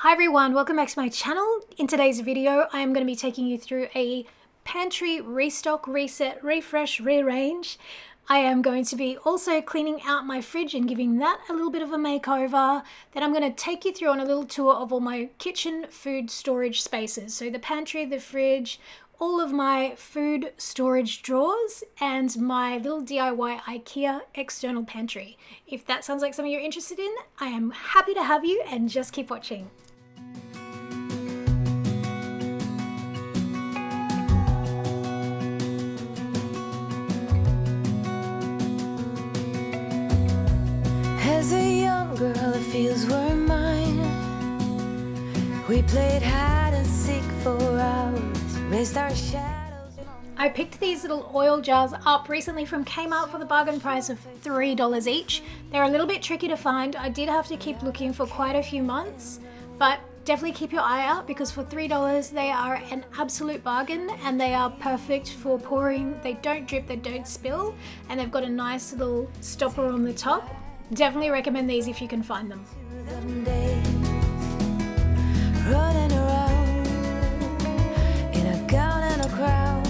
Hi everyone, welcome back to my channel. In today's video, I am going to be taking you through a pantry restock, reset, refresh, rearrange. I am going to be also cleaning out my fridge and giving that a little bit of a makeover. Then I'm going to take you through on a little tour of all my kitchen food storage spaces. So the pantry, the fridge, all of my food storage drawers, and my little DIY IKEA external pantry. If that sounds like something you're interested in, I am happy to have you, and just keep watching. As a young girl, the fields were mine. We played hide and seek for hours, raised our shadows. I picked these little oil jars up recently from Kmart for the bargain price of $3 each. They're a little bit tricky to find. I did have to keep looking for quite a few months, but definitely keep your eye out because for $3 they are an absolute bargain and they are perfect for pouring. They don't drip, they don't spill, and they've got a nice little stopper on the top. Definitely recommend these if you can find them. Running around in a gown and a crown,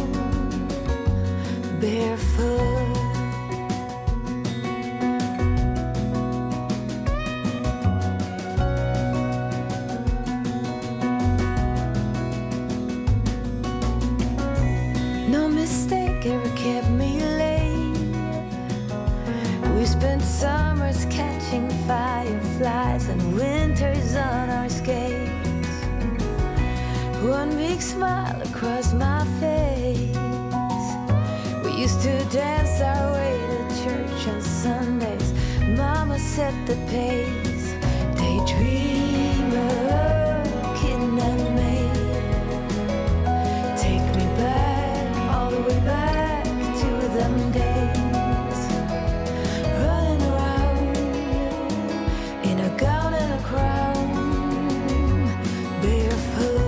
barefoot. No mistake ever kept me late. We spent summers catching fireflies and winters on our skates. One big smile across my face. We used to dance our way to church on Sundays. Mama set the pace. Daydreamer, kitten and maid. Take me back, all the way back to them days. Running around in a gown and a crown, barefoot.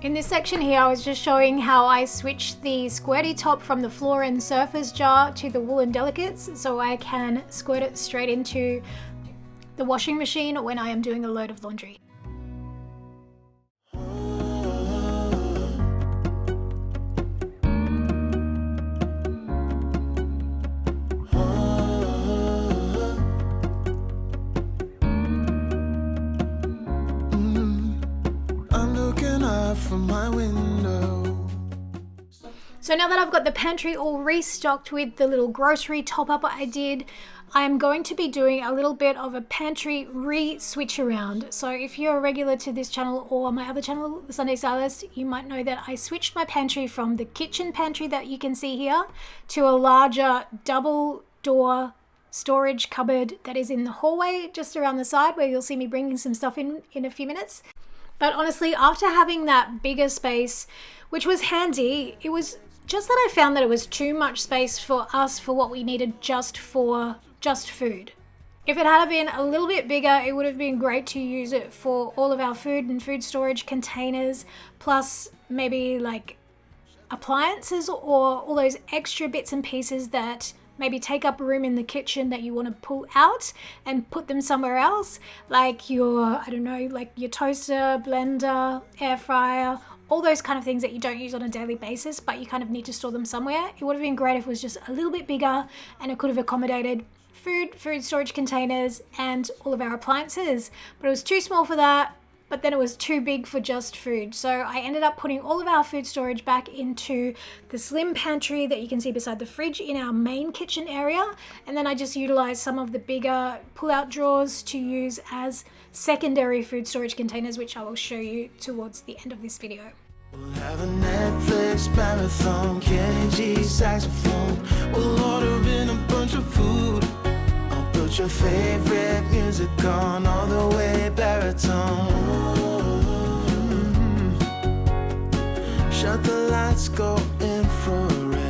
In this section here, I was just showing how I switched the squirty top from the floor and surface jar to the woolen delicates so I can squirt it straight into the washing machine when I am doing a load of laundry. From my window. So now that I've got the pantry all restocked with the little grocery top up I did, I'm going to be doing a little bit of a pantry re-switch around. So if you're a regular to this channel or my other channel, The Sunday Stylist, you might know that I switched my pantry from the kitchen pantry that you can see here to a larger double door storage cupboard that is in the hallway just around the side where you'll see me bringing some stuff in a few minutes. But honestly, after having that bigger space, which was handy, it was just that I found that it was too much space for us for what we needed just food. If it had been a little bit bigger, it would have been great to use it for all of our food and food storage containers, plus maybe like appliances or all those extra bits and pieces that maybe take up room in the kitchen that you want to pull out and put them somewhere else, like your, I don't know, like your toaster, blender, air fryer, all those kind of things that you don't use on a daily basis, but you kind of need to store them somewhere. It would have been great if it was just a little bit bigger and it could have accommodated food storage containers and all of our appliances, but it was too small for that. But then it was too big for just food. So I ended up putting all of our food storage back into the slim pantry that you can see beside the fridge in our main kitchen area. And then I just utilized some of the bigger pull-out drawers to use as secondary food storage containers, which I will show you towards the end of this video. We'll have a Netflix marathon, Kenny G saxophone. We'll order in a bunch of food. I'll put your favorite music on all the way baritone. Shut the lights, go infrared.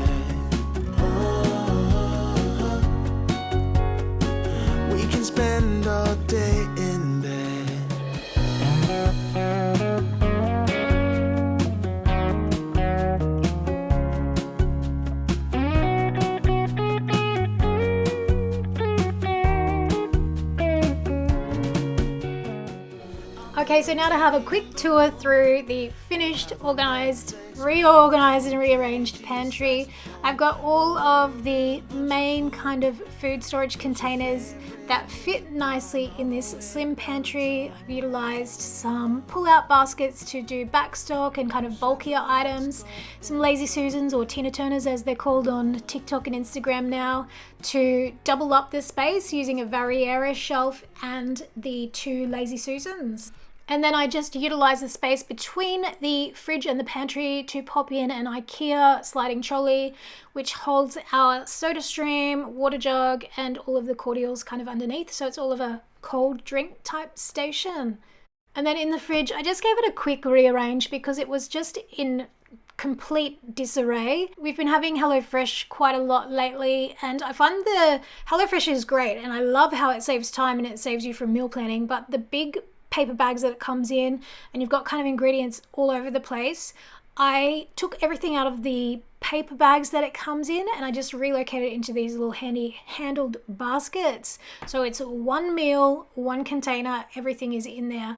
We can spend all day in bed. Okay, so now to have a quick tour through the finished, organized, reorganized and rearranged pantry. I've got all of the main kind of food storage containers that fit nicely in this slim pantry. I've utilized some pull-out baskets to do backstock and kind of bulkier items, some Lazy Susans or Tina Turners as they're called on TikTok and Instagram now, to double up the space using a Barriera shelf and the 2 Lazy Susans. And then I just utilize the space between the fridge and the pantry to pop in an IKEA sliding trolley, which holds our soda stream, water jug, and all of the cordials kind of underneath. So it's all of a cold drink type station. And then in the fridge, I just gave it a quick rearrange because it was just in complete disarray. We've been having HelloFresh quite a lot lately, and I find the HelloFresh is great, and I love how it saves time and it saves you from meal planning, but the big paper bags that it comes in and you've got kind of ingredients all over the place. I took everything out of the paper bags that it comes in and I just relocated it into these little handy handled baskets. So it's one meal, one container, everything is in there.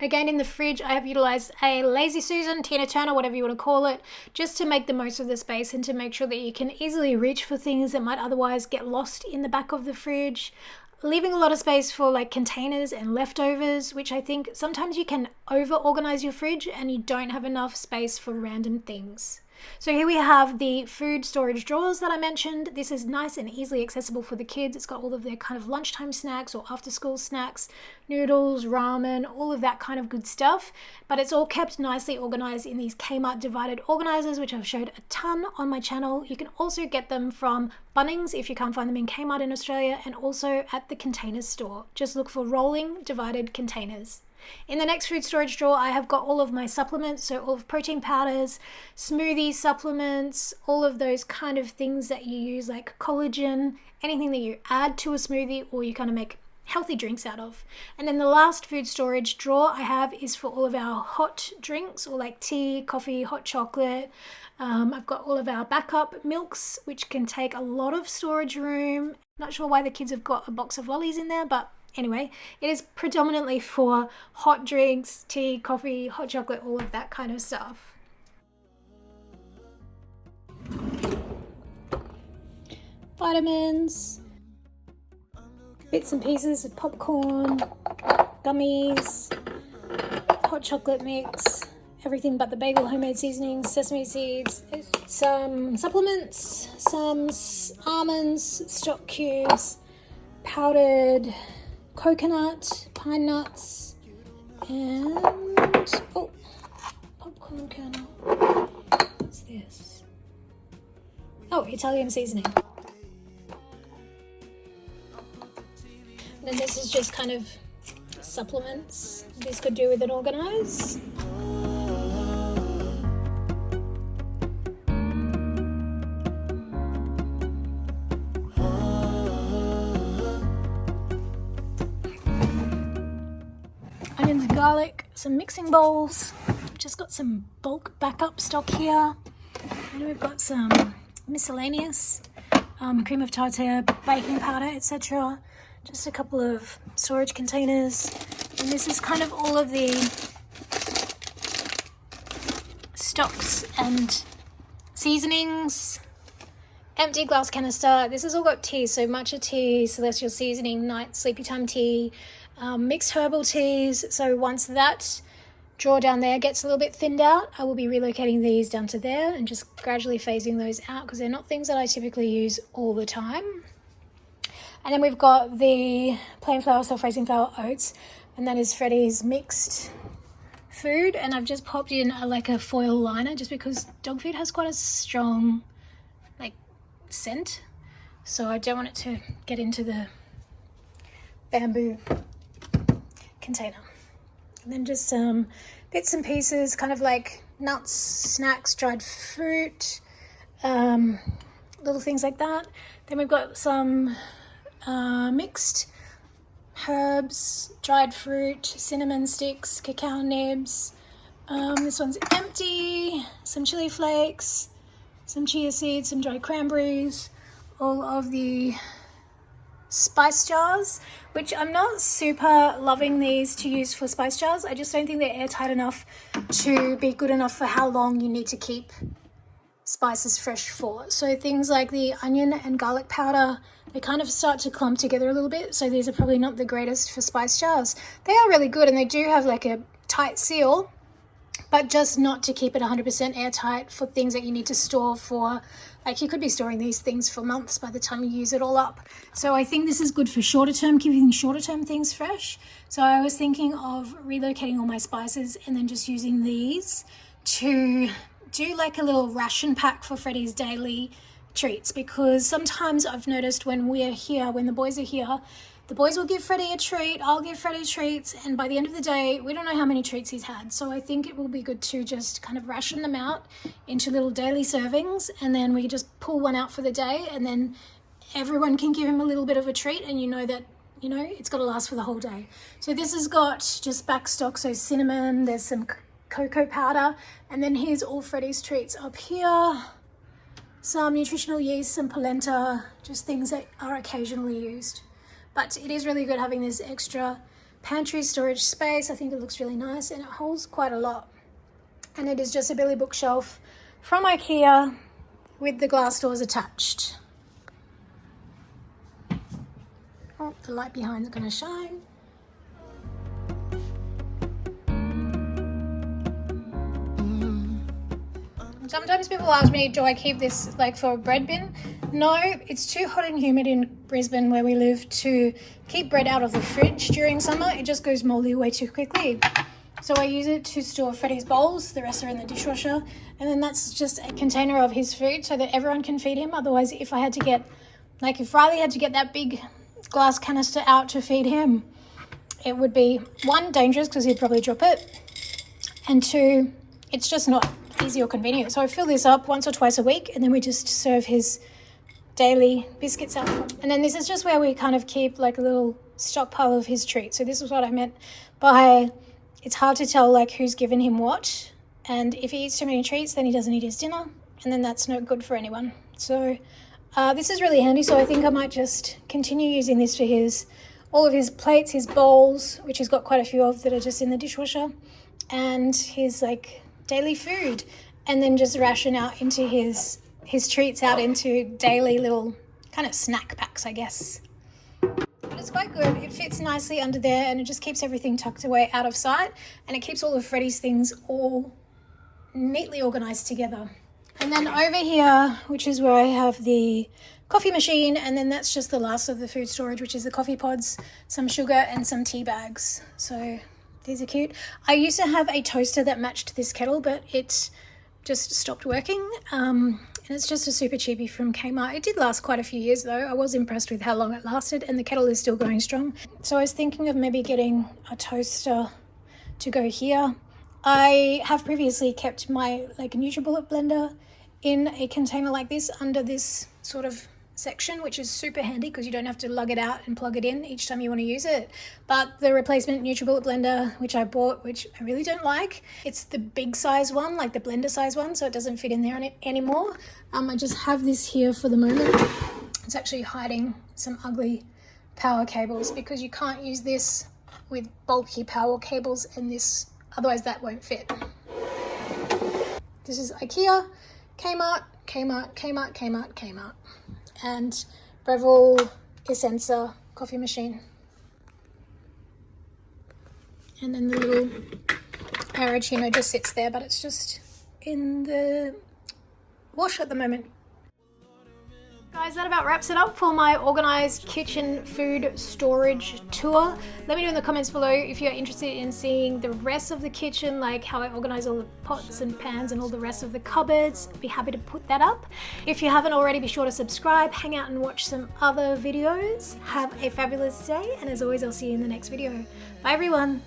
Again, in the fridge, I have utilized a Lazy Susan, Tina Turner, whatever you want to call it, just to make the most of the space and to make sure that you can easily reach for things that might otherwise get lost in the back of the fridge. Leaving a lot of space for like containers and leftovers, which I think sometimes you can over organize your fridge and you don't have enough space for random things. So here we have the food storage drawers that I mentioned. This is nice and easily accessible for the kids. It's got all of their kind of lunchtime snacks or after school snacks, noodles, ramen, all of that kind of good stuff. But it's all kept nicely organized in these Kmart divided organizers, which I've showed a ton on my channel. You can also get them from Bunnings if you can't find them in Kmart in Australia, and also at the Containers store. Just look for rolling divided containers. In the next food storage drawer, I have got all of my supplements, so all of protein powders, smoothie supplements, all of those kind of things that you use, like collagen, anything that you add to a smoothie or you kind of make healthy drinks out of. And then the last food storage drawer I have is for all of our hot drinks, or like tea, coffee, hot chocolate. I've got all of our backup milks, which can take a lot of storage room. Not sure why the kids have got a box of lollies in there, but anyway, it is predominantly for hot drinks, tea, coffee, hot chocolate, all of that kind of stuff. Vitamins, bits and pieces of popcorn, gummies, hot chocolate mix, everything but the bagel homemade seasonings, sesame seeds, some supplements, some almonds, stock cubes, powdered coconut, pine nuts, and popcorn kernel. What's this? Oh, Italian seasoning. And then this is just kind of supplements. This could do with an Organised. Onions and garlic, some mixing bowls. Just got some bulk backup stock here. And we've got some miscellaneous cream of tartar, baking powder, etc. Just a couple of storage containers. And this is kind of all of the stocks and seasonings. Empty glass canister. This has all got tea, so matcha tea, celestial seasoning, night sleepy time tea, mixed herbal teas. So once that drawer down there gets a little bit thinned out, I will be relocating these down to there and just gradually phasing those out because they're not things that I typically use all the time. And then we've got the plain flour, self-raising flour oats, and that is Freddie's mixed food. And I've just popped in a foil liner just because dog food has quite a strong scent, so I don't want it to get into the bamboo container. And then just some bits and pieces, kind of like nuts, snacks, dried fruit, little things like that. Then we've got some mixed herbs, dried fruit, cinnamon sticks, cacao nibs. This one's empty, some chili flakes, some chia seeds, some dried cranberries, all of the spice jars, which I'm not super loving these to use for spice jars. I just don't think they're airtight enough to be good enough for how long you need to keep spices fresh for. So things like the onion and garlic powder, they kind of start to clump together a little bit, so these are probably not the greatest for spice jars. They are really good and they do have like a tight seal, but just not to keep it 100% airtight for things that you need to store for, like you could be storing these things for months by the time you use it all up. So I think this is good for shorter term, keeping shorter term things fresh. So I was thinking of relocating all my spices and then just using these to do like a little ration pack for Freddie's daily treats, because sometimes I've noticed when we're here, when the boys are here, the boys will give Freddie a treat, I'll give Freddie treats, and by the end of the day, we don't know how many treats he's had. So I think it will be good to just kind of ration them out into little daily servings, and then we just pull one out for the day, and then everyone can give him a little bit of a treat, and you know that, you know, it's got to last for the whole day. So this has got just back stock, so cinnamon, there's some cocoa powder, and then here's all Freddie's treats up here. Some nutritional yeast, some polenta, just things that are occasionally used. But it is really good having this extra pantry storage space. I think it looks really nice and it holds quite a lot. And it is just a Billy bookshelf from IKEA with the glass doors attached. Oh, the light behind is going to shine. Sometimes people ask me, do I keep this like for a bread bin? No, it's too hot and humid in Brisbane where we live to keep bread out of the fridge during summer. It just goes moldy way too quickly. So I use it to store Freddie's bowls. The rest are in the dishwasher. And then that's just a container of his food so that everyone can feed him. Otherwise, if I had to get, like if Riley had to get that big glass canister out to feed him, it would be, one, dangerous because he'd probably drop it. And two, it's just not easy or convenient. So I fill this up once or twice a week and then we just serve his daily biscuits out. And then this is just where we kind of keep like a little stockpile of his treats. So this is what I meant by it's hard to tell like who's given him what, and if he eats too many treats then he doesn't eat his dinner, and then that's no good for anyone. So this is really handy, so I think I might just continue using this for all of his plates, his bowls, which he's got quite a few of that are just in the dishwasher, and his like daily food, and then just ration out into his treats out into daily little kind of snack packs, I guess. But it's quite good. It fits nicely under there and it just keeps everything tucked away out of sight, and it keeps all of Freddie's things all neatly organized together. And then over here, which is where I have the coffee machine, and then that's just the last of the food storage, which is the coffee pods, some sugar and some tea bags. So these are cute. I used to have a toaster that matched this kettle, but it just stopped working. And it's just a super cheapie from Kmart. It did last quite a few years though. I was impressed with how long it lasted, and the kettle is still going strong. So I was thinking of maybe getting a toaster to go here. I have previously kept my like NutriBullet blender in a container like this under this sort of section, which is super handy because you don't have to lug it out and plug it in each time you want to use it. But the replacement NutriBullet blender, which I bought, which I really don't like, it's the big size one, like the blender size one, so it doesn't fit in there anymore. I just have this here for the moment. It's actually hiding some ugly power cables because you can't use this with bulky power cables and this, otherwise that won't fit. This is IKEA, Kmart, and Breville Essenza coffee machine. And then the little Arrowchino just sits there, but it's just in the wash at the moment. Guys, that about wraps it up for my organised kitchen food storage tour. Let me know in the comments below if you're interested in seeing the rest of the kitchen, like how I organise all the pots and pans and all the rest of the cupboards. I'd be happy to put that up. If you haven't already, be sure to subscribe, hang out and watch some other videos. Have a fabulous day, and as always, I'll see you in the next video. Bye everyone.